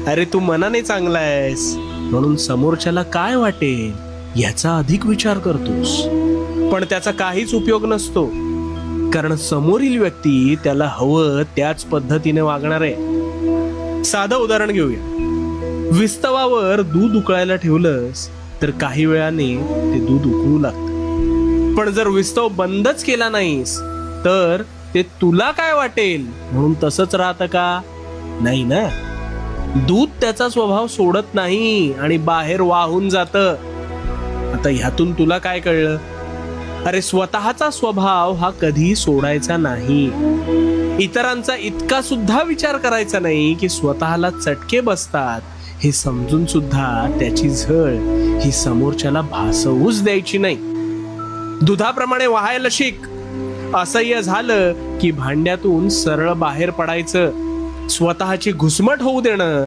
अरे तू मनाने चांगला आहेस म्हणून समोरच्याला काय वाटेल याचा अधिक विचार करतोस, पण त्याचा काहीच उपयोग नसतो, कारण समोरील व्यक्ती त्याला हवं त्याच पद्धतीने वागणार आहे. साधं उदाहरण घेऊया. विस्तवावर दूध उकळायला ठेवलंस तर काही वेळाने ते दूध उकळू लागतं, पण जर विस्तव बंदच केला नाहीस तर ते तुला काय वाटेल म्हणून तसंच राहतं का? नाही ना. दूध त्याचा स्वभाव सोडत नाही आणि बाहेर वाहून जातं. आता ह्यातून तुला काय कळलं? अरे स्वतःचा स्वभाव हा कधी सोडायचा नाही. इतरांचा इतका सुद्धा विचार करायचा नाही की स्वतःला चटके बसतात हे समजून सुद्धा त्याची झळ ही समोरच्याला भासवूच द्यायची नाही. दुधाप्रमाणे वाहायला शिक. असह्य झालं की भांड्यातून सरळ बाहेर पडायचं. स्वतःची घुसमट होऊ देणं